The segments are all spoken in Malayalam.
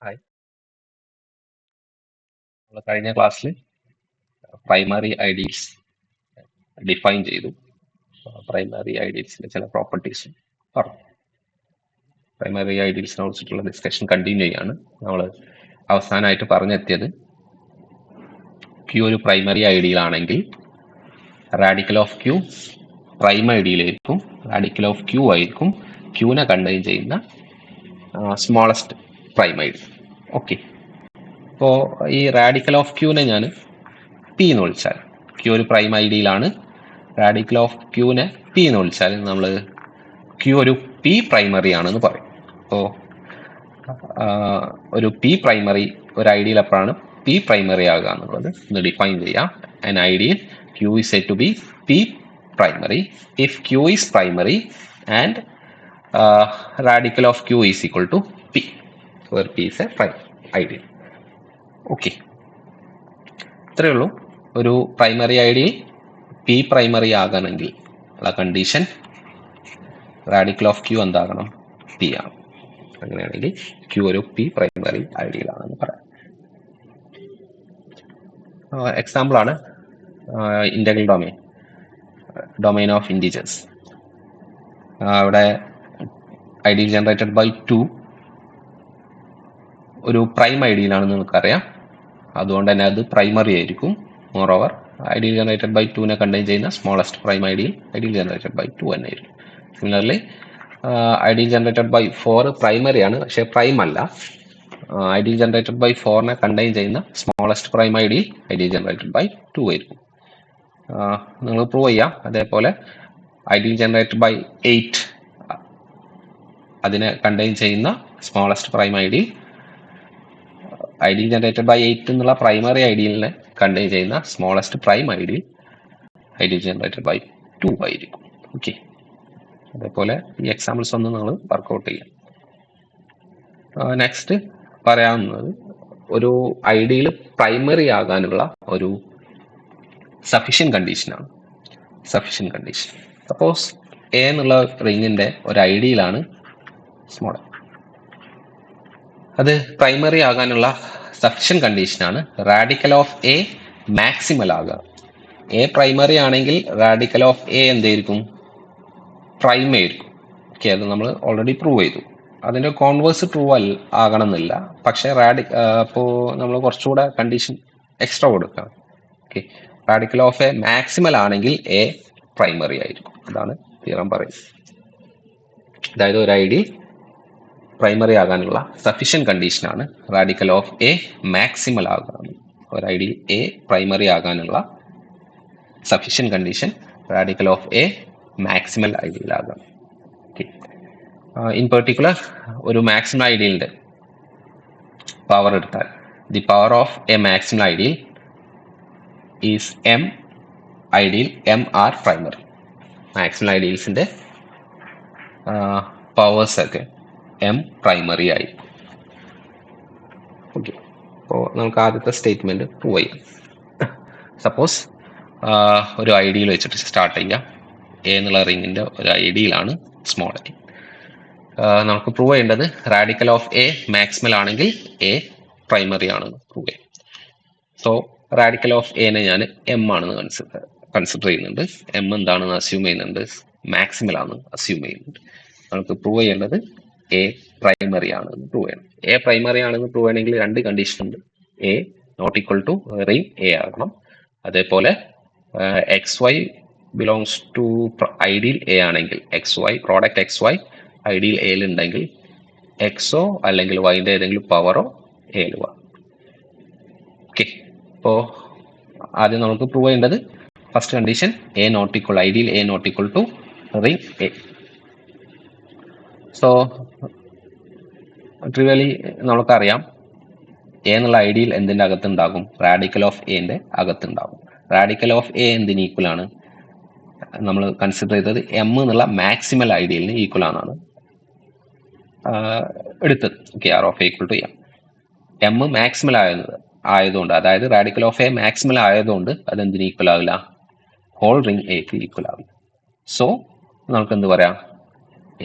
ഹായ്. നമ്മൾ കഴിഞ്ഞ ക്ലാസ്സിൽ പ്രൈമറി ഐഡിയൽസ് ഡിഫൈൻ ചെയ്തു. പ്രൈമറി ഐഡിയൽസിന്റെ ചില പ്രോപ്പർട്ടീസും പറഞ്ഞു. പ്രൈമറി ഐഡിയൽസിനെ കുറിച്ചിട്ടുള്ള ഡിസ്കഷൻ കണ്ടിന്യൂ ചെയ്യാണ്. നമ്മൾ അവസാനമായിട്ട് പറഞ്ഞെത്തിയത് ക്യൂ ഒരു പ്രൈമറി ഐഡിയൽ ആണെങ്കിൽ റാഡിക്കൽ ഓഫ് ക്യൂ പ്രൈം ഐഡിയയിലായിരിക്കും, റാഡിക്കൽ ഓഫ് ക്യൂ ആയിരിക്കും ക്യൂനെ കണ്ടെയ്ൻ ചെയ്യുന്ന സ്മോളസ്റ്റ് പ്രൈം ഐഡിയൽ. ഓക്കെ, അപ്പോൾ ഈ റാഡിക്കൽ ഓഫ് ക്യൂനെ ഞാൻ പി എന്ന് വിളിച്ചാൽ, ക്യൂ ഒരു പ്രൈം ഐഡിയയിലാണ്, റാഡിക്കൽ ഓഫ് ക്യൂനെ പി എന്ന് വിളിച്ചാൽ നമ്മൾ ക്യൂ ഒരു പി പ്രൈമറി ആണെന്ന് പറയും. അപ്പോൾ ഒരു പി പ്രൈമറി ഒരു ഐഡിയൽ എപ്പോഴാണ് പി പ്രൈമറി ആകുക എന്നുള്ളത് ഒന്ന് ഡിഫൈൻ ചെയ്യാം. an ideal Q is said to be P primary if Q is primary and radical of Q is equal to P, where P is a prime ideal. Okay, ഇത്രയേ ഉള്ളൂ. ഒരു പ്രൈമറി ഐഡിയൽ പി പ്രൈമറി ആകണമെങ്കിൽ ഉള്ള കണ്ടീഷൻ റാഡിക്കൽ ഓഫ് ക്യൂ എന്താകണം? പി ആണ്. അങ്ങനെയാണെങ്കിൽ ക്യൂ ഒരു പി പ്രൈമറി ഐഡിയൽ ആണെന്ന് പറയാം. എക്സാമ്പിൾ ആണ് ഇന്റഗ്രൽ ഡൊമൈൻ ഓഫ് ഇൻഡിജേഴ്സ്. അവിടെ ഐഡിയൽ ജനറേറ്റഡ് ബൈ 2 ഒരു പ്രൈം ഐഡിയൽ ആണെന്ന് നമുക്കറിയാം. അതുകൊണ്ട് തന്നെ അത് പ്രൈമറി ആയിരിക്കും. Moreover ideal generated by 2നെ കണ്ടെയ്ൻ ചെയ്യുന്ന smallest prime ideal generated by 2 തന്നെ ആയിരിക്കും. Similarly ideal generated by 4 primary ആണ്, പക്ഷേ പ്രൈം അല്ല. ഐഡിയൽ ജനറേറ്റഡ് ബൈ 4നെ കണ്ടെയ്ൻ ചെയ്യുന്ന smallest prime ideal generated by 2 ആയിരിക്കും. നിങ്ങൾ പ്രൂവ് ചെയ്യാം. അതേപോലെ ഐഡിയൽ ജനറേറ്റഡ് ബൈ 8 അതിനെ കണ്ടെയ്ൻ ചെയ്യുന്ന smallest prime ideal generated by 8 എന്നുള്ള പ്രൈമറി ഐഡിയലിനെ കണ്ടെയ്ൻ ചെയ്യുന്ന smallest prime ideal generated by 2 ആയിരിക്കും. ഓക്കെ, അതേപോലെ ഈ എക്സാമ്പിൾസ് ഒന്ന് നിങ്ങൾ വർക്കൗട്ട് ചെയ്യാം. നെക്സ്റ്റ് പറയാവുന്നത് ഒരു ഐഡിയൽ പ്രൈമറി ആകാനുള്ള ഒരു സഫിഷ്യൻ കണ്ടീഷനാണ്. സഫിഷ്യൻ കണ്ടീഷൻ, സപ്പോസ് എ എന്നുള്ള റിങ്ങിന്റെ ഒരു ഐഡിയലാണ് സ്മോൾ, അത് പ്രൈമറി ആകാനുള്ള സഫിഷ്യൻ കണ്ടീഷനാണ് റാഡിക്കൽ ഓഫ് എ മാക്സിമൽ ആകുക. എ പ്രൈമറി ആണെങ്കിൽ റാഡിക്കൽ ഓഫ് എ എന്തായിരിക്കും? പ്രൈം ആയിരിക്കും. ഓക്കെ, അത് നമ്മൾ ഓൾറെഡി പ്രൂവ് ചെയ്തു. അതിന്റെ കോൺവേഴ്സ് ട്രൂ ആകണം എന്നില്ല, പക്ഷെ അപ്പോൾ നമ്മൾ കുറച്ചുകൂടെ കണ്ടീഷൻ എക്സ്ട്രാ കൊടുക്കാം. Okay, radical of A maximal ആണെങ്കിൽ എ പ്രൈമറി ആയിരിക്കും. അതാണ് തിയറം പറയുന്നത്. അതായത് ഒരു ഐഡിയൽ പ്രൈമറി ആകാനുള്ള സഫിഷ്യൻ കണ്ടീഷനാണ് റാഡിക്കൽ ഓഫ് എ മാക്സിമൽ ആകുക. ഒരു ഐഡിയൽ എ പ്രൈമറി ആകാനുള്ള sufficient condition radical of A maximal ideal ആകാം. ഇൻ പെർട്ടിക്കുലർ ഒരു മാക്സിമൽ ഐഡിയലിന്റെ പവർ എടുത്താൽ the power of A maximal ideal is M ideal M are primary. Maximal ഐഡിയൽസിന്റെ പവേഴ്സ് ഒക്കെ എം പ്രൈമറി ആയി. ഓക്കെ, അപ്പോൾ നമുക്ക് ആദ്യത്തെ സ്റ്റേറ്റ്മെന്റ് പ്രൂവ് ചെയ്യാം. സപ്പോസ് ഒരു ഐഡിയൽ വെച്ചിട്ട് സ്റ്റാർട്ട് ചെയ്യാം. എ എന്നുള്ള റിങ്ങിന്റെ ഒരു ഐഡിയലാണ് സ്മോൾ ഐ. നമുക്ക് പ്രൂവ് ചെയ്യേണ്ടത് റാഡിക്കൽ ഓഫ് എ മാക്സിമൽ ആണെങ്കിൽ എ പ്രൈമറി ആണെന്ന് പ്രൂവ് ചെയ്യാം. സോ റാഡിക്കൽ ഓഫ് എനെ ഞാൻ എം ആണെന്ന് കൺസിഡർ ചെയ്യുന്നുണ്ട്. എം എന്താണെന്ന് അസ്യൂം ചെയ്യുന്നുണ്ട്? മാക്സിമൽ ആണെന്ന് അസ്യൂം ചെയ്യുന്നുണ്ട്. നമുക്ക് പ്രൂവ് ചെയ്യേണ്ടത് എ പ്രൈമറി ആണെന്ന് പ്രൂവ് ചെയ്യണം. എ പ്രൈമറി ആണെന്ന് പ്രൂവ് ചെയ്യണമെങ്കിൽ രണ്ട് കണ്ടീഷൻ ഉണ്ട്. A not equal to ring A ആകണം. അതേപോലെ x y belongs to ideal A ആണെങ്കിൽ x y product x y ideal എയിൽ ഉണ്ടെങ്കിൽ എക്സോ അല്ലെങ്കിൽ വൈൻ്റെ ഏതെങ്കിലും പവറോ എയിൽ വേണം. ഓക്കെ, അപ്പോൾ ആദ്യം നമുക്ക് പ്രൂവ് ചെയ്യേണ്ടത് first condition A not equal ideal A not equal to ring A. So trivially നമുക്കറിയാം എ എന്നുള്ള ഐഡിയൽ എന്തിൻ്റെ അകത്തുണ്ടാകും? റാഡിക്കൽ ഓഫ് എന്റെ അകത്തുണ്ടാകും. റാഡിക്കൽ ഓഫ് എ എന്തിന് ഈക്വൽ ആണ്? നമ്മൾ കൺസിഡർ ചെയ്തത് എം എന്നുള്ള മാക്സിമൽ ഐഡിയലിന് ഈക്വൽ ആണെന്നാണ് എടുത്തത്. Okay, r of a equal to m. M maximal ആയതുകൊണ്ട്, അതായത് റാഡിക്കൽ ഓഫ് എ മാക്സിമൽ ആയതുകൊണ്ട് അത് എന്തിന് ഈക്വൽ ആവില്ല? ഹോൾ റിംഗ് എക്ക് ഈക്വൽ ആവില്ല. സോ നമുക്ക് എന്ത് പറയാം?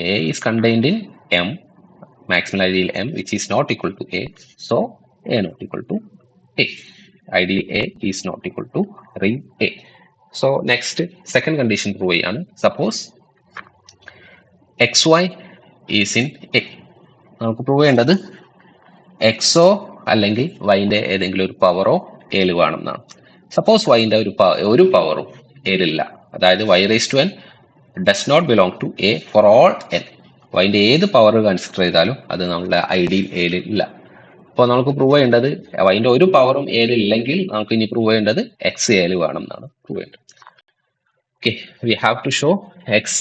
A is contained in M, maximal ideal M which is not equal to A, so A not equal to A. Ideal A is not equal to ring A. So next second condition prove ചെയ്യാണ്. Suppose XY is in A. നമുക്ക് പ്രൂവ് ചെയ്യേണ്ടത് എക്സോ അല്ലെങ്കിൽ വൈൻ്റെ ഏതെങ്കിലും ഒരു പവറോ എയിൽ വേണമെന്നാണ്. സപ്പോസ് വൈൻ്റെ ഒരു പവറും എയിലില്ല, അതായത് y raised to n does not belong to A for all n. വൈൻ്റെ ഏത് പവർ കൺസിഡർ ചെയ്താലും അത് നമ്മുടെ ഐഡിയൽ എയിൽ ഇല്ല. അപ്പോൾ നമുക്ക് പ്രൂവ് ചെയ്യേണ്ടത് വൈൻ്റെ ഒരു പവറും എയിൽ ഇല്ലെങ്കിൽ നമുക്ക് ഇനി പ്രൂവ് ചെയ്യേണ്ടത് എക്സ് എയിൽ വേണം എന്നാണ് പ്രൂവ് ചെയ്യേണ്ടത്. Okay, we have to show x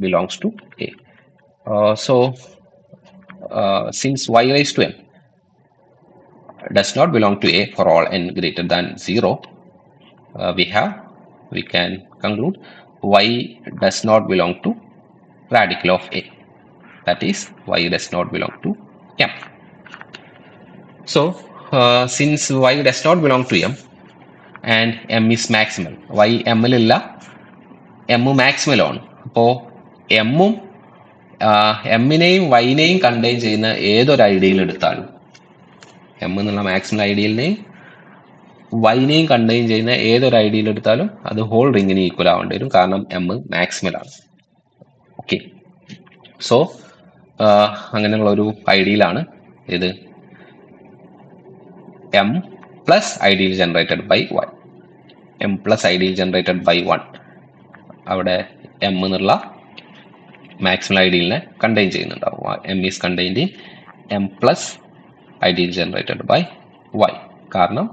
belongs to a. So since y raised to n does not belong to A for all n greater than 0, we can conclude y does not belong to radical of A. That is, y does not belong to M. So since y does not belong to M and M is maximal, y M illa M maximal ആണ്. അപ്പോൾ എമ്മും എമ്മിനെയും വൈനെയും കണ്ടെയ്ൻ ചെയ്യുന്ന ഏതൊരു ഐഡിയൽ എടുത്താലും, എം എന്നുള്ള മാക്സിമൽ ഐഡിയലിനെയും വൈനെയും കണ്ടെയ്ൻ ചെയ്യുന്ന ഏതൊരു ഐഡിയൽ എടുത്താലും അത് ഹോൾ റിങ്ങിന് ഈക്വൽ ആവേണ്ടി വരും, കാരണം എം മാക്സിമൽ ആണ്. ഓക്കെ, സോ അങ്ങനെയുള്ള ഒരു ഐഡിയലാണ് ഇത് m plus ideal generated by y. M plus ideal generated by 1, അവിടെ എം എന്നുള്ള മാക്സിമൽ ഐഡിയലിനെ കണ്ടെയ്ൻ ചെയ്യുന്നുണ്ടാവും. M is contained in m plus ideal generated by y, കാരണം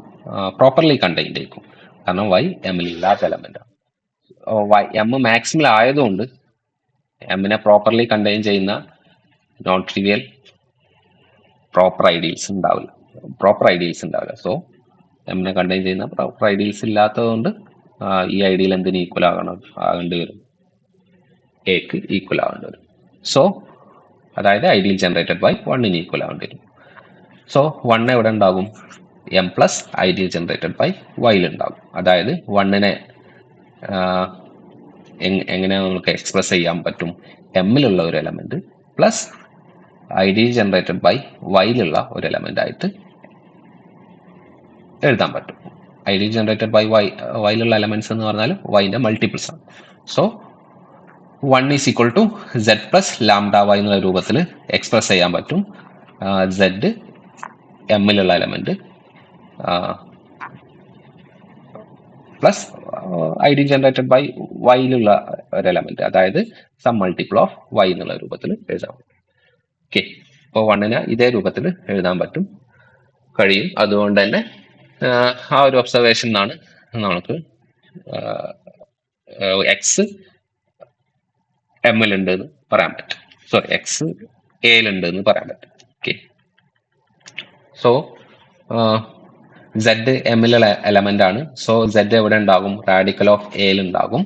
പ്രോപ്പർലി കണ്ടെയ്ൻഡ് ആയിരിക്കും, കാരണം വൈ എമ്മിൽ ഇല്ലാത്ത എലമെന്റ്. വൈ എം മാക്സിമൽ ആയതുകൊണ്ട് എമ്മിനെ പ്രോപ്പർലി കണ്ടെയ്ൻ ചെയ്യുന്ന നോൺ ട്രിവിയൽ പ്രോപ്പർ ഐഡിയൽസ് ഉണ്ടാവില്ല. സോ എമ്മിനെ കണ്ടെയ്ൻ ചെയ്യുന്ന പ്രോപ്പർ ഐഡിയൽസ് ഇല്ലാത്തതുകൊണ്ട് ഈ ഐഡിയൽ എന്തിന് ഈക്വൽ ആകേണ്ടി വരും, എക്ക് ഈക്വൽ ആവേണ്ടി വരും. സോ അതായത് ഐഡിയൽ ജനറേറ്റഡ് ബൈ 1ന് ഈക്വൽ ആവേണ്ടി വരും. സോ 1 എവിടെ ഉണ്ടാകും, M plus ideal generated by വൈയിൽ ഉണ്ടാകും. അതായത് 1നെ എങ്ങനെ നമുക്ക് എക്സ്പ്രസ് ചെയ്യാൻ പറ്റും, എമ്മിലുള്ള ഒരു element plus ideal generated by വൈയിലുള്ള ഒരു എലമെന്റ് ആയിട്ട് എഴുതാൻ പറ്റും. ഐഡിയൽ ജനറേറ്റഡ് ബൈ വൈയിലുള്ള എലമെന്റ്സ് എന്ന് പറഞ്ഞാൽ വൈൻ്റെ മൾട്ടിപ്പിൾസ് ആണ്. So 1 is equal to z plus lambda y എന്നുള്ള രൂപത്തിൽ എക്സ്പ്രസ് ചെയ്യാൻ പറ്റും. സെഡ് എമ്മിലുള്ള element plus ideal generated by വൈയിലുള്ള ഒരു എലമെന്റ്, അതായത് സം മൾട്ടിപ്പിൾ ഓഫ് വൈ എന്നുള്ള രൂപത്തിൽ എഴുതാൻ പറ്റും. ഓക്കെ, അപ്പോൾ 1നെ ഇതേ രൂപത്തിൽ എഴുതാൻ കഴിയും. അതുകൊണ്ട് തന്നെ ആ ഒരു ഒബ്സർവേഷൻ ആണ് നമുക്ക് എക്സ് എമ്മിലുണ്ട് എന്ന് പറയാൻ പറ്റും, സോറി എക്സ് എയിലുണ്ട് എന്ന് പറയാൻ പറ്റും. ഓക്കെ, സോ സെഡ് എമ്മിലുള്ള എലമെന്റ് ആണ്. സോ സെഡ് എവിടെ ഉണ്ടാകും, റാഡിക്കൽ ഓഫ് എയിൽ ഉണ്ടാകും.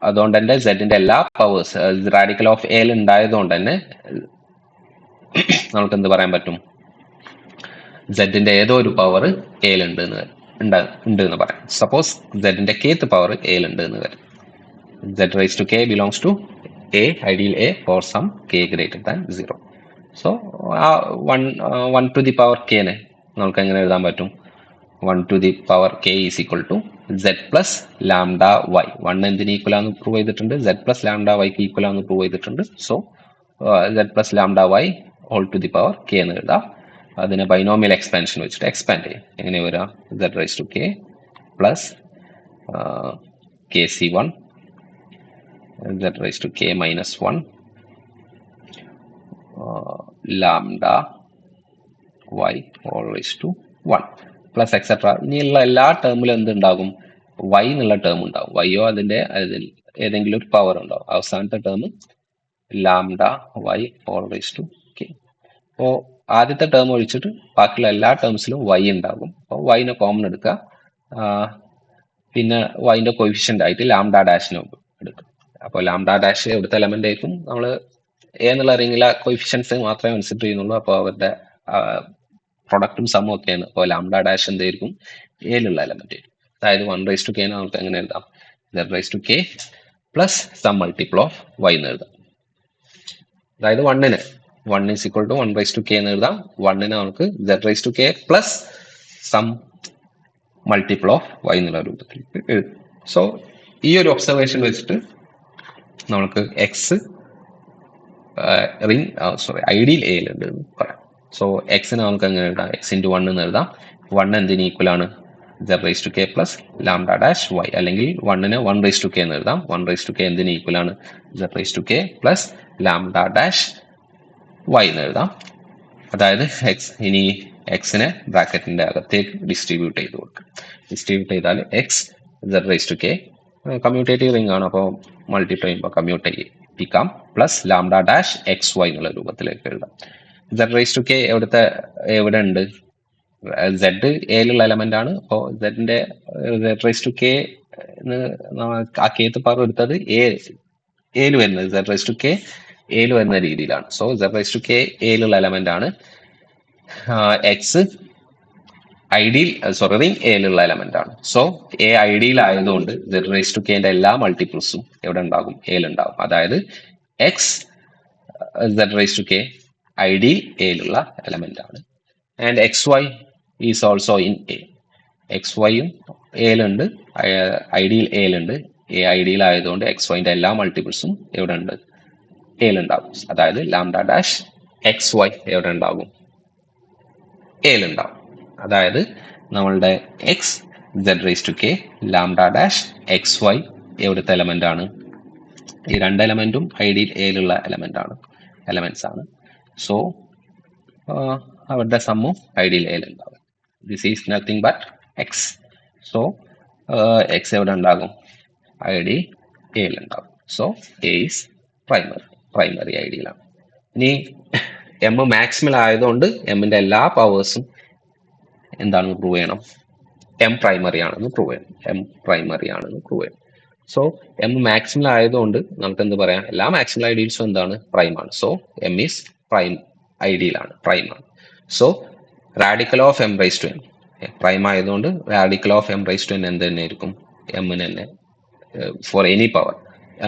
അതുകൊണ്ട് തന്നെ സെഡിന്റെ എല്ലാ പവേഴ്സ് റാഡിക്കൽ ഓഫ് എയിൽ ഉണ്ടായതുകൊണ്ട് തന്നെ നമുക്ക് എന്ത് പറയാൻ പറ്റും, സെഡിന്റെ ഏതോ ഒരു പവർ എയിൽ ഉണ്ട് എന്ന് പറയാം. സപ്പോസ് സെഡിന്റെ കേത്ത് പവർ എയിൽ ഉണ്ട് എന്ന് വരും. Z raised to k belongs to A, ideal A for some k greater than 0. So 1 to the power k നെ നമുക്ക് എങ്ങനെ എഴുതാൻ പറ്റും, 1 to the power k is equal to z plus lambda y. 1 എന്തിന് ഈക്വൽ ആണെന്ന് പ്രൂവ് ചെയ്തിട്ടുണ്ട്, z plus lambda y ക്ക് ഈക്വൽ ആണെന്ന് പ്രൂവ് ചെയ്തിട്ടുണ്ട്. So z plus lambda y whole to the power k എന്ന് എഴുതാം. അതിനെ ബൈനോമിയൽ എക്സ്പാൻഷൻ വെച്ചിട്ട് എക്സ്പാൻഡ് ചെയ്യും. എങ്ങനെ വരാം, z raised to k plus kc1 z raised to k minus 1 lambda y all raised to 1 plus etc. ഇനിയുള്ള എല്ലാ ടേമിലും എന്തുണ്ടാകും, y എന്നുള്ള ടേം ഉണ്ടാവും. വൈയോ അതിന്റെ ഏതെങ്കിലും ഒരു പവർ ഉണ്ടാവും. അവസാനത്തെ term lambda y all raised to k. അപ്പോൾ ആദ്യത്തെ ടേം ഒഴിച്ചിട്ട് ബാക്കിയുള്ള എല്ലാ ടേംസിലും y ഉണ്ടാകും. അപ്പോൾ y നെ കോമൺ എടുക്കുക, പിന്നെ y ന്റെ കോഫിഷ്യന്റ് ആയിട്ട് ലാംഡ ഡാഷിനെ എടുക്കും. അപ്പോൾ ലാംഡ ഡാഷ് എവിടുത്തെ എലമെന്റ് ആയിരിക്കും, നമ്മൾ എ എന്നുള്ള റിംഗിലെ കോഫിഷ്യൻസ് മാത്രമേ കൺസിഡർ ചെയ്യുന്നുള്ളൂ. അപ്പോൾ അവരുടെ പ്രൊഡക്റ്റും സമ്മും ഒക്കെയാണ്. അപ്പോൾ ലാംഡ ഡാഷ് എന്തായിരിക്കും, എയിലുള്ള എലമെന്റ് ആയിരിക്കും. അതായത് 1 raised to k നമുക്ക് എങ്ങനെ എഴുതാം, z raised to k plus some multiple of y എന്ന് എഴുതാം. അതായത് 1-ന് 1 is equal to 1 raised to k എന്ന് എഴുതാം. 1-ന് നമുക്ക് z raised to k plus some multiple of y എന്നുള്ള രൂപത്തിൽ എഴുതും. സോ ഈ ഒരു ഒബ്സർവേഷൻ വെച്ചിട്ട് നമുക്ക് എക്സ് റിംഗ് ഐഡിയൽ എയിലുണ്ട് എന്ന് പറയാം. സോ എക്സിന് നമുക്ക് എങ്ങനെ എഴുതാം? എക്സ് ഇൻറ്റു 1 എന്ന് എഴുതാം. 1 എന്തിന് ഈക്വൽ ആണ്? z raised to k plus lambda dash y, അല്ലെങ്കിൽ 1-ന് 1 raised to k എന്ന് എഴുതാം. 1 raised to k എന്തിന് ഈക്വൽ ആണ്? z raised to k plus lambda dash y എന്ന് എഴുതാം. അതായത് എക്സ് ഇനി എക്സിനെ ബ്രാക്കറ്റിന്റെ അകത്തേക്ക് ഡിസ്ട്രിബ്യൂട്ട് ചെയ്ത് കൊടുക്കും. ഡിസ്ട്രിബ്യൂട്ട് ചെയ്താൽ x z raised to k commutative ring ആണ്, അപ്പോൾ മൾട്ടിപ്ലൈ ചെയ്യുമ്പോൾ കമ്മ്യൂട്ട് ചെയ്യിക്കാം plus lambda dash x y എന്നുള്ള രൂപത്തിലേക്ക് എഴുതാം. z raised to k എവിടെ ഉണ്ട്? z എയിലുള്ള എലമെന്റ് ആണ്. അപ്പോൾ z raised to k ആ kth പവർ എടുത്തത് എയിൽ വരുന്നത് z raised to k എയിൽ വരുന്ന രീതിയിലാണ്. So z raised to k എയിലുള്ള എലമെന്റ് ആണ്. എക്സ് ഐഡിയൽ റിംഗ് എയിലുള്ള എലമെന്റ് ആണ്. സോ എ ഐഡിയൽ ആയതുകൊണ്ട് z raised to k ന്റെ എല്ലാ മൾട്ടിപ്പിൾസും എവിടെ ഉണ്ടാകും? എയിൽ ഉണ്ടാകും. അതായത് x z raised to k ideal എയിലുള്ള എലമെന്റ് ആണ്. And x y is also in A. X വൈയും എയിലുണ്ട്, ഐഡിയൽ എയിലുണ്ട്. എ ഐഡിയൽ ആയതുകൊണ്ട് എക്സ് വൈന്റെ എല്ലാ മൾട്ടിപ്പിൾസും എവിടെ ഉണ്ട്? എയിലുണ്ടാകും. അതായത് ലാംഡ ഡാഷ് എക്സ് വൈ എവിടെ ഉണ്ടാകും? എയിലുണ്ടാകും. അതായത് നമ്മളുടെ x z raised to k lambda dash x y എവിടുത്തെ എലമെന്റ് ആണ്? ഈ രണ്ട് എലമെന്റും ഐഡിയൽ എയിലുള്ള എലമെന്റ്സ് ആണ്. സോ അവരുടെ സമ്മും ഐഡിയൽ എയിലുണ്ടാകും. This is nothing but x. So x എവിടെ ഉണ്ടാകും? ഐഡിയൽ എയിലുണ്ടാകും. സോ എ ഈസ് പ്രൈമറി ഐഡിയലാണ്. ഇനി എം മാക്സിമൽ ആയതുകൊണ്ട് എമ്മിന്റെ എല്ലാ പവേഴ്സും എന്താണെന്ന് പ്രൂവ് ചെയ്യണം? എം പ്രൈമറി ആണെന്ന് പ്രൂവ് ചെയ്യണം. സോ എം മാക്സിമൽ ആയതുകൊണ്ട് നമുക്ക് എന്ത് പറയാം? എല്ലാ മാക്സിമൽ ഐഡിയൽസും എന്താണ്? പ്രൈമാണ്. സോ എം ഈസ് പ്രൈമാണ്. So radical of M raise to n prime ആയതുകൊണ്ട് radical of M raise to n എന്ത് തന്നെ ആയിരിക്കും? എമ്മിന് തന്നെ ഫോർ എനി പവർ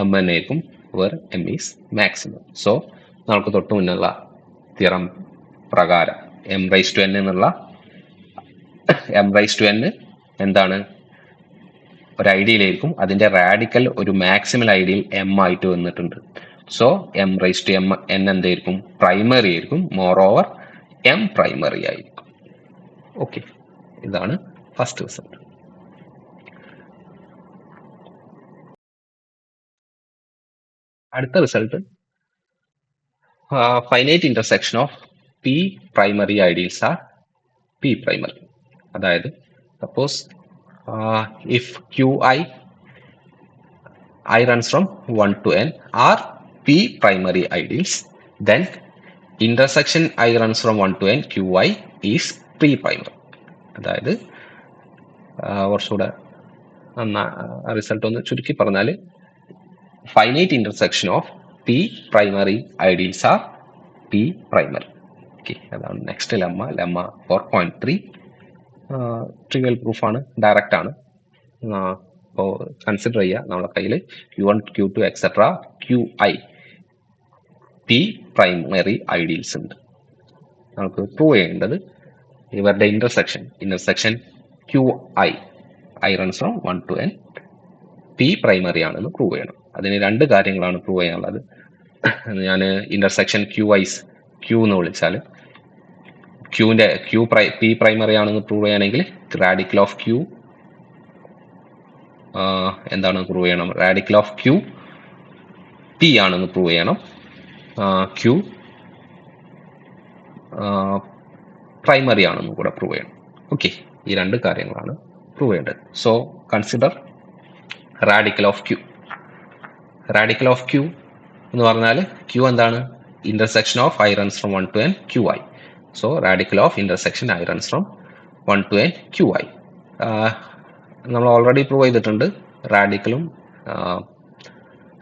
എം തന്നെ ആയിരിക്കും, where m is maximum. So നമുക്ക് തൊട്ട് മുന്നുള്ള തിയറം പ്രകാരം എം റൈസ് ടു എൻ എന്താണ്? ഒരു ഐഡിയയിലായിരിക്കും. അതിന്റെ റാഡിക്കൽ ഒരു മാക്സിമൽ ഐഡിയൽ എം ആയിട്ട് വന്നിട്ടുണ്ട്. So M raise to n എന്തായിരിക്കും? പ്രൈമറി ആയിരിക്കും. മോർ ഓവർ എം പ്രൈമറി ആയിരിക്കും. ഓക്കെ, ഇതാണ് ഫസ്റ്റ് റിസൾട്ട്. അടുത്ത result finite intersection of P primary ideals are P primary. അതായത് suppose if qi runs from 1 to n are p primary ideals, then intersection I runs from 1 to n qi is p primary. അതായത് കുറച്ചുകൂടെ റിസൾട്ട് ഒന്ന് ചുരുക്കി പറഞ്ഞാൽ finite intersection of P primary ideals are P primary. Okay, അതാണ് നെക്സ്റ്റ് ലെമ്മ 4.3. ട്രിവിയൽ പ്രൂഫാണ്, ഡയറക്റ്റ് ആണ്. അപ്പോൾ കൺസിഡർ ചെയ്യുക, നമ്മുടെ കയ്യിൽ Q1 Q2 etcetera QI p primary ideals ഉണ്ട്. നമുക്ക് പ്രൂവ് ചെയ്യേണ്ടത് ഇവരുടെ intersection QI runs from 1 to n p primary ആണെന്ന് പ്രൂവ് ചെയ്യണം. അതിന് രണ്ട് കാര്യങ്ങളാണ് പ്രൂവ് ചെയ്യാനുള്ളത്. ഞാൻ ഇന്റർസെക്ഷൻ Q എന്ന് വിളിച്ചാൽ ക്യൂവിന്റെ പി പ്രൈമറി ആണെന്ന് പ്രൂവ് ചെയ്യണമെങ്കിൽ റാഡിക്കൽ ഓഫ് ക്യൂ എന്താണ് പ്രൂവ് ചെയ്യണം? റാഡിക്കൽ ഓഫ് ക്യൂ പി ആണെന്ന് പ്രൂവ് ചെയ്യണം. ക്യൂ പ്രൈമറി ആണെന്ന് കൂടെ പ്രൂവ് ചെയ്യണം. ഓക്കെ, ഈ രണ്ട് കാര്യങ്ങളാണ് പ്രൂവ് ചെയ്യേണ്ടത്. So consider radical of q. Radical of q എന്ന് പറഞ്ഞാൽ ക്യൂ എന്താണ്? Intersection of I runs from 1 to n QI. So radical of intersection I runs from 1 to n QI. നമ്മൾ ഓൾറെഡി പ്രൂവ് ചെയ്തിട്ടുണ്ട്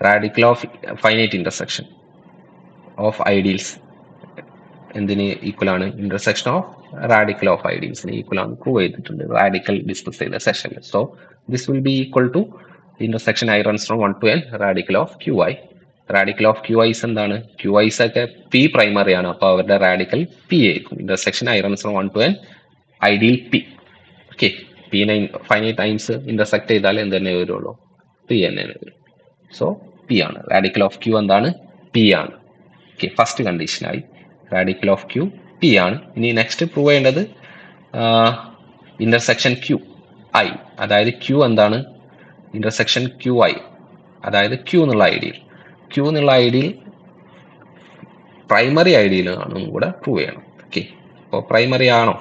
radical of finite intersection of ideals എന്തിന് ഈക്വൽ ആണ്? ഇന്റർസെക്ഷൻ ഓഫ് റാഡിക്കൽ ഓഫ് ഐഡിയൽസിന് ഈക്വൽ ആണ് പ്രൂവ് ചെയ്തിട്ടുണ്ട് റാഡിക്കൽ ഡിസ്കസ് ചെയ്ത സെഷനിൽ. So this will be equal to intersection I runs from 1 to n radical of QI radical of Q I's എന്താണ്? ക്യു ഐസ് ഒക്കെ പി പ്രൈമറി ആണ്, അപ്പോൾ അവരുടെ റാഡിക്കൽ പി ആയിരിക്കും. Intersection I runs from 1 to n ideal P. Okay, P finite times intersect ചെയ്താൽ എന്ത് തന്നെ വരുള്ളൂ? പി തന്നെ വരും. സോ പി ആണ്. റാഡിക്കൽ ഓഫ് ക്യൂ എന്താണ്? പി ആണ്. ഓക്കെ, ഫസ്റ്റ് കണ്ടീഷനായി റാഡിക്കൽ ഓഫ് ക്യൂ പി ആണ്. ഇനി നെക്സ്റ്റ് പ്രൂവ് ചെയ്യേണ്ടത് ഇന്റർസെക്ഷൻ ക്യൂ ഐ, അതായത് ക്യൂ എന്താണ്? ഇന്റർസെക്ഷൻ ക്യൂ ഐ, അതായത് ക്യൂ എന്നുള്ള ഐഡിയിൽ, ക്യൂ എന്നുള്ള ഐഡിയിൽ പ്രൈമറി ഐഡിയിൽ ആണെന്നും കൂടെ പ്രൂവ് ചെയ്യണം. ഓക്കെ, അപ്പോൾ പ്രൈമറി ആണോ?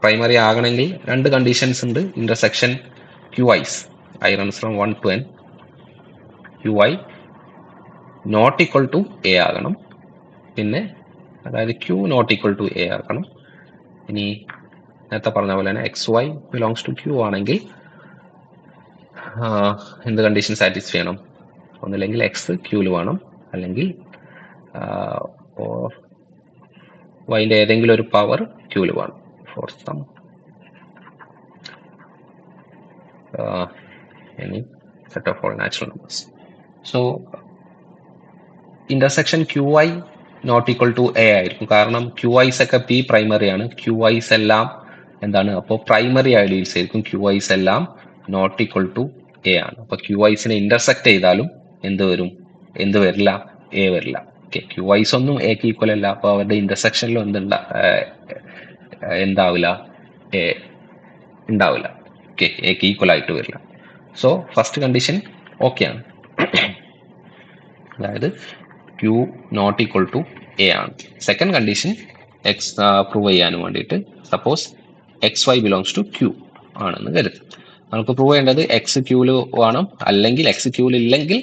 പ്രൈമറി ആകണമെങ്കിൽ രണ്ട് കണ്ടീഷൻസ് ഉണ്ട്. Intersection q i's i runs from 1 to n, Q i not equal to a ആകണം. പിന്നെ അതായത് q not equal to a ആക്കണം. ഇനി നേരത്തെ പറഞ്ഞ പോലെ തന്നെ x y belongs to q ആണെങ്കിൽ എന്ത് കണ്ടീഷൻ സാറ്റിസ്ഫൈ ചെയ്യണം? ഒന്നില്ലെങ്കിൽ എക്സ് ക്യൂല് വേണം, അല്ലെങ്കിൽ വൈൻ്റെ ഏതെങ്കിലും ഒരു പവർ ക്യൂല് വേണം for some any set of all natural numbers. So intersection qi not equal to a ആയിരിക്കും. കാരണം ക്യു ഐസ് ഒക്കെ പി പ്രൈമറി ആണ്, ക്യു ഐസ് എല്ലാം എന്താണ്? അപ്പോൾ പ്രൈമറി ഐഡിയൽസ് ആയിരിക്കും. ക്യു ഐസ് എല്ലാം നോട്ട് ഈക്വൽ ടു എ ആണ്. അപ്പോൾ ക്യു ഐസിനെ ഇന്റർസെക്ട് ചെയ്താലും എന്ത് വരും? എന്ത് വരില്ല? എ വരില്ല. ഓക്കെ, ക്യു ഐസ് ഒന്നും എക്ക് ഈക്വൽ അല്ല, അപ്പോൾ അവരുടെ ഇന്റർസെക്ഷനിലും എന്താവില്ല? എ ഉണ്ടാവില്ല. ഓക്കെ, എക്ക് ഈക്വൽ ആയിട്ട് വരില്ല. സോ ഫസ്റ്റ് കണ്ടീഷൻ ഓക്കെ ആണ്, അതായത് q not equal to a ആണ്. സെക്കൻഡ് കണ്ടീഷൻ എക്സ് പ്രൂവ് ചെയ്യാൻ വേണ്ടിയിട്ട് suppose x y belongs to q ആണെന്ന് കരുതും. നമുക്ക് പ്രൂവ് ചെയ്യേണ്ടത് എക്സ് ക്യൂല് വേണം, അല്ലെങ്കിൽ എക്സ് ക്യൂല് ഇല്ലെങ്കിൽ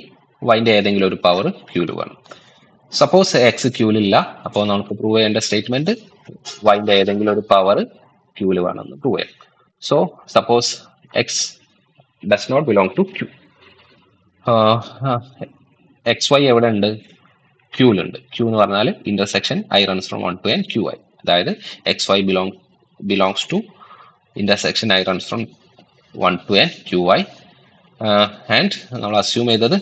വൈൻ്റെ ഏതെങ്കിലും ഒരു പവർ ക്യൂല് വേണം. സപ്പോസ് എക്സ് ക്യൂലില്ല, അപ്പോൾ നമുക്ക് പ്രൂവ് ചെയ്യേണ്ട സ്റ്റേറ്റ്മെന്റ് വൈൻ്റെ ഏതെങ്കിലും ഒരു പവർ ക്യൂല് വേണമെന്ന് പ്രൂവ് ചെയ്യാം. So suppose x does not belong to Q. X y എവിടെ ഉണ്ട്? ക്യൂലുണ്ട്. ക്യൂ എന്ന് പറഞ്ഞാൽ intersection i runs from 1 to n Q i, അതായത് x y belongs to intersection i runs from 1 to n Q i. And നമ്മൾ അസ്യൂം ചെയ്തത്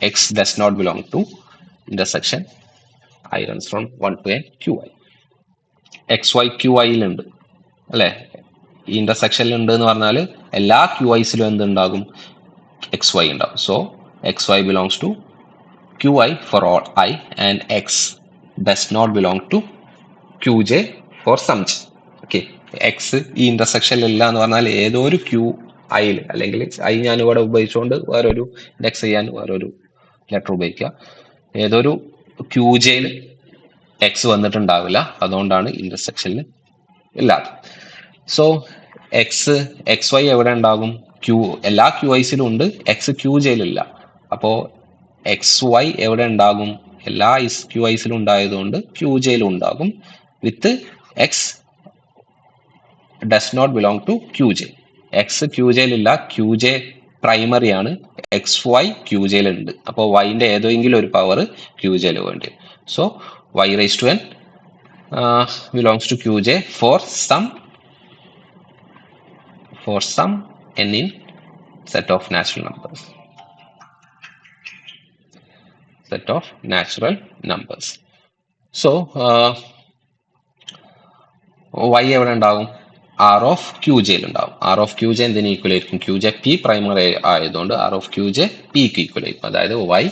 x does not belong to intersection i runs from 1 to n Q i. X y Q ഐയിലുണ്ട് അല്ലേ? ഈ ഇന്റർസെക്ഷനിൽ ഉണ്ട് എന്ന് പറഞ്ഞാൽ എല്ലാ ക്യൂ ഐസിലും എന്തുണ്ടാകും? എക്സ് വൈ ഉണ്ടാവും. So x y belongs to qi for all I and x does not belong to qj for some j. Okay, x ഈ ഇന്റർസെക്ഷനിൽ ഇല്ല എന്ന് പറഞ്ഞാൽ ഏതോ ഒരു ക്യൂ ഐയിൽ, അല്ലെങ്കിൽ ഐ ഞാൻ ഇവിടെ ഉപയോഗിച്ചുകൊണ്ട് വേറൊരു ഇൻഡെക്സ് ചെയ്യാൻ വേറൊരു ലെറ്റർ ഉപയോഗിക്കുക, ഏതൊരു ക്യൂ ജയിൽ എക്സ് വന്നിട്ടുണ്ടാവില്ല, അതുകൊണ്ടാണ് ഇന്റർസെക്ഷനിൽ ഇല്ലാതെ. സോ എക്സ് വൈ എവിടെ ഉണ്ടാകും? ക്യൂ, എല്ലാ ക്യൂ ഐസിലും ഉണ്ട്, എക്സ് ക്യൂ ജയിലില്ല. അപ്പോൾ എക്സ് വൈ എവിടെ ഉണ്ടാകും? എല്ലാ ക്യൂ ഐസിലും ഉണ്ടായതുകൊണ്ട് ക്യൂ ജയിലും ഉണ്ടാകും, with x does not belong to Q j. X Q ജയിലില്ല, ക്യൂ ജെ പ്രൈമറി ആണ്, എക്സ് വൈ ക്യൂ ജയിലുണ്ട്. അപ്പോൾ വൈൻ്റെ ഏതെങ്കിലും ഒരു പവർ ക്യൂ ജയിൽ വേണ്ടി. So y raise to n belongs to Q j for some n in set of natural numbers. Set of natural numbers. So y എവിടെ ഉണ്ടാവും? ആർ ഓഫ് ക്യൂ ജെയിൽ ഉണ്ടാവും. ആർ ഓഫ് ക്യൂ ജെ എന്തിന് ഈക്വൽ ആയിരിക്കും? ക്യൂ ജെ പി പ്രൈമറി ആയതുകൊണ്ട് ആർ ഓഫ് ക്യൂ ജെ പിക്ക് ഈക്വൽ ആയിരിക്കും. അതായത് y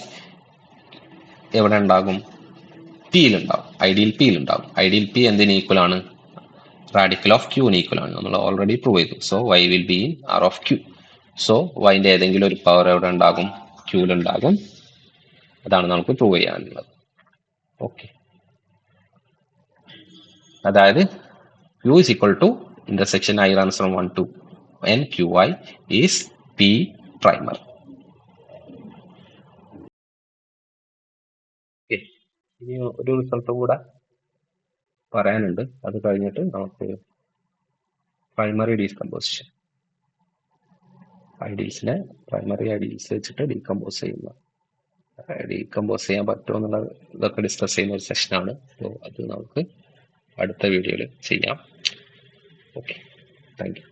എവിടെ ഉണ്ടാകും? പിയിലുണ്ടാവും, ഐഡിയൽ പിയിലുണ്ടാവും. ഐഡിയൽ പി എന്തിന് ഈക്വൽ ആണ്? റാഡിക്കൽ ഓഫ് ക്യൂന് ഈക്വൽ ആണ്, നമ്മൾ ഓൾറെഡി പ്രൂവ് ചെയ്തു. So y will be in R of Q. So വൈൻ്റെ ഏതെങ്കിലും ഒരു പവർ എവിടെ ഉണ്ടാകും? ക്യൂലുണ്ടാകും. അതാണ് നമുക്ക് പ്രൂവ് ചെയ്യാനുള്ളത്. ഓക്കെ, അതായത് Q is equal to intersection I runs from 1 to n QI is P primary. Okay, ഇനി ഒരു റിസൾട്ട് കൂടെ പറയാനുണ്ട്, അത് കഴിഞ്ഞിട്ട് നമുക്ക് പ്രൈമറി ഡീകമ്പോസിഷൻ, ഐഡിയൽസിനെ പ്രൈമറി ഐഡിയൽസ് വെച്ചിട്ട് ഡീകമ്പോസ് ചെയ്യുന്ന, ഡീകമ്പോസ് ചെയ്യാൻ പറ്റുമോ എന്നുള്ള ഇതൊക്കെ ഡിസ്കസ് ചെയ്യുന്ന ഒരു സെഷനാണ്. സോ അത് നമുക്ക് അടുത്ത വീഡിയോയിൽ ചെയ്യാം. Okay, thank you.